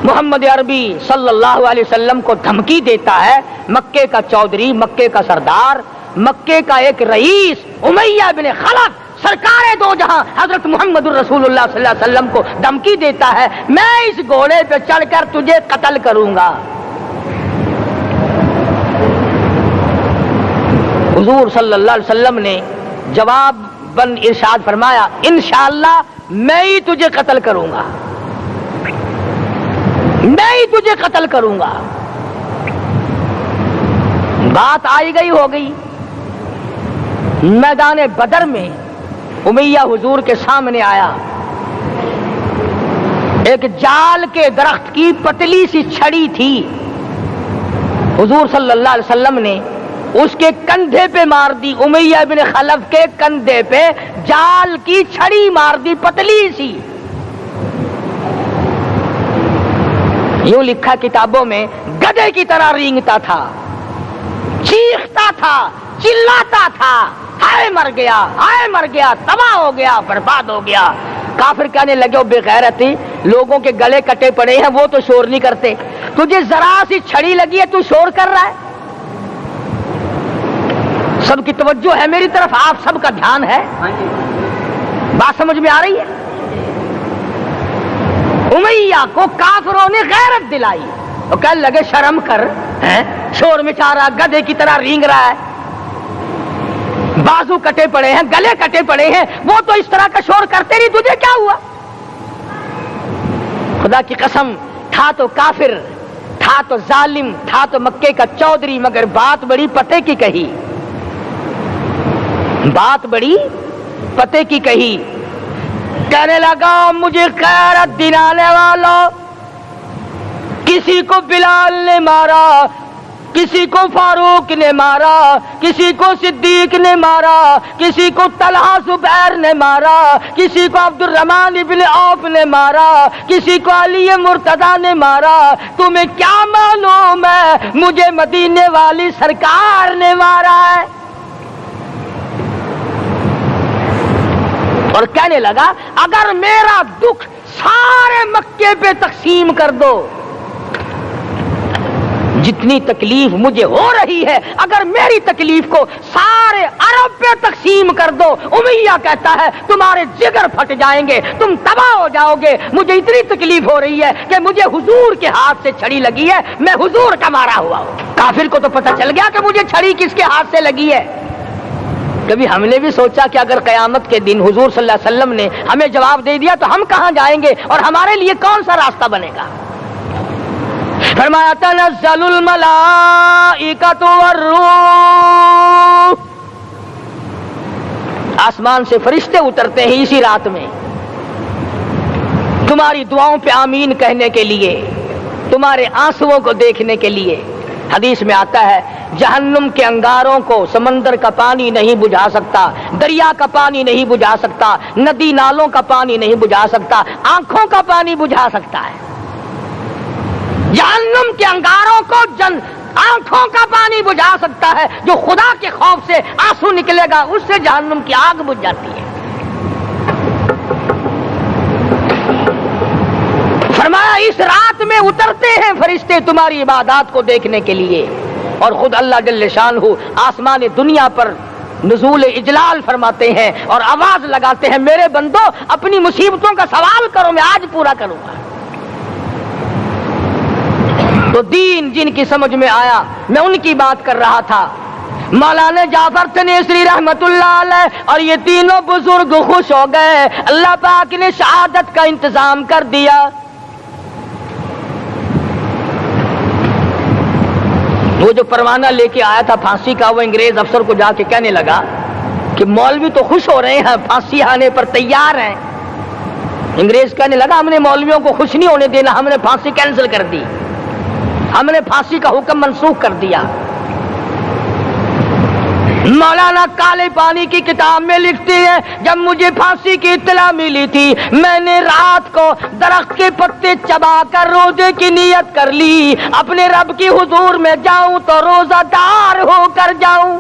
محمد عربی صلی اللہ علیہ وسلم کو دھمکی دیتا ہے. مکے کا چودھری, مکے کا سردار, مکے کا ایک رئیس امیہ بن خلف سرکار دو جہاں حضرت محمد الرسول اللہ صلی اللہ علیہ وسلم کو دھمکی دیتا ہے میں اس گھوڑے پہ چڑھ کر تجھے قتل کروں گا. حضور صلی اللہ علیہ وسلم نے جواب بن ارشاد فرمایا انشاءاللہ میں ہی تجھے قتل کروں گا, میں ہی تجھے قتل کروں گا. بات آئی گئی ہو گئی. میدان بدر میں امیہ حضور کے سامنے آیا. ایک جال کے درخت کی پتلی سی چھڑی تھی. حضور صلی اللہ علیہ وسلم نے اس کے کندھے پہ مار دی. امیہ بن خلف کے کندھے پہ جال کی چھڑی مار دی, پتلی سی. یوں لکھا کتابوں میں گدھے کی طرح رینگتا تھا, چیختا تھا, چلاتا تھا, ہائے مر گیا, ہائے مر گیا, تباہ ہو گیا, برباد ہو گیا. کافر کہنے لگے وہ بے غیرتی, لوگوں کے گلے کٹے پڑے ہیں وہ تو شور نہیں کرتے, تجھے ذرا سی چھڑی لگی ہے تو شور کر رہا ہے. سب کی توجہ ہے میری طرف, آپ سب کا دھیان ہے, بات سمجھ میں آ رہی ہے؟ امیہ کو کافروں نے غیرت دلائی. وہ کہنے لگے شرم کر, شور مچا رہا, گدھے کی طرح رینگ رہا ہے, بازو کٹے پڑے ہیں, گلے کٹے پڑے ہیں, وہ تو اس طرح کا شور کرتے نہیں, تجھے کیا ہوا؟ خدا کی قسم, تھا تو کافر, تھا تو ظالم, تھا تو مکے کا چودھری, مگر بات بڑی پتے کی کہی, بات بڑی پتے کی کہی. کہنے لگا مجھے غیرت دلانے والوں, کسی کو بلال نے مارا, کسی کو فاروق نے مارا, کسی کو صدیق نے مارا, کسی کو طلحہ زبیر نے مارا, کسی کو عبد الرحمن ابن عوف نے مارا, کسی کو علی مرتضیٰ نے مارا. تمہیں کیا معلوم ہے مجھے مدینے والی سرکار نے مارا ہے؟ اور کہنے لگا اگر میرا دکھ سارے مکے پہ تقسیم کر دو, جتنی تکلیف مجھے ہو رہی ہے اگر میری تکلیف کو سارے عرب پہ تقسیم کر دو, امیہ کہتا ہے تمہارے جگر پھٹ جائیں گے, تم تباہ ہو جاؤ گے. مجھے اتنی تکلیف ہو رہی ہے کہ مجھے حضور کے ہاتھ سے چھڑی لگی ہے, میں حضور کا مارا ہوا ہوں. کافر کو تو پتہ چل گیا کہ مجھے چھڑی کس کے ہاتھ سے لگی ہے. کبھی ہم نے بھی سوچا کہ اگر قیامت کے دن حضور صلی اللہ علیہ وسلم نے ہمیں جواب دے دیا تو ہم کہاں جائیں گے اور ہمارے لیے کون سا راستہ بنے گا؟ فرمایا تنزل الملائکۃ والروح, آسمان سے فرشتے اترتے ہیں اسی رات میں تمہاری دعاؤں پہ آمین کہنے کے لیے, تمہارے آنسوؤں کو دیکھنے کے لیے. حدیث میں آتا ہے جہنم کے انگاروں کو سمندر کا پانی نہیں بجھا سکتا, دریا کا پانی نہیں بجھا سکتا, ندی نالوں کا پانی نہیں بجھا سکتا, آنکھوں کا پانی بجھا سکتا ہے. جہنم کے انگاروں کو آنکھوں کا پانی بجھا سکتا ہے, جو خدا کے خوف سے آنسو نکلے گا اس سے جہنم کی آگ بجھ جاتی ہے. فرمایا اس رات میں اترتے ہیں فرشتے تمہاری عبادات کو دیکھنے کے لیے, اور خود اللہ جل شانہ آسمان دنیا پر نزول اجلال فرماتے ہیں اور آواز لگاتے ہیں میرے بندو اپنی مصیبتوں کا سوال کرو, میں آج پورا کروں گا. تو دین جن کی سمجھ میں آیا, میں ان کی بات کر رہا تھا. مولانا جعفر تنیسری رحمت اللہ علیہ اور یہ تینوں بزرگ خوش ہو گئے, اللہ پاک نے شہادت کا انتظام کر دیا. وہ جو پروانہ لے کے آیا تھا پھانسی کا, وہ انگریز افسر کو جا کے کہنے لگا کہ مولوی تو خوش ہو رہے ہیں, پھانسی آنے پر تیار ہیں. انگریز کہنے لگا ہم نے مولویوں کو خوش نہیں ہونے دینا, ہم نے پھانسی کینسل کر دی. ہم نے پھانسی کا حکم منسوخ کر دیا۔ مولانا کالے پانی کی کتاب میں لکھتے ہیں جب مجھے پھانسی کی اطلاع ملی تھی میں نے رات کو درخت کے پتے چبا کر روزے کی نیت کر لی، اپنے رب کی حضور میں جاؤں تو روزہ دار ہو کر جاؤں۔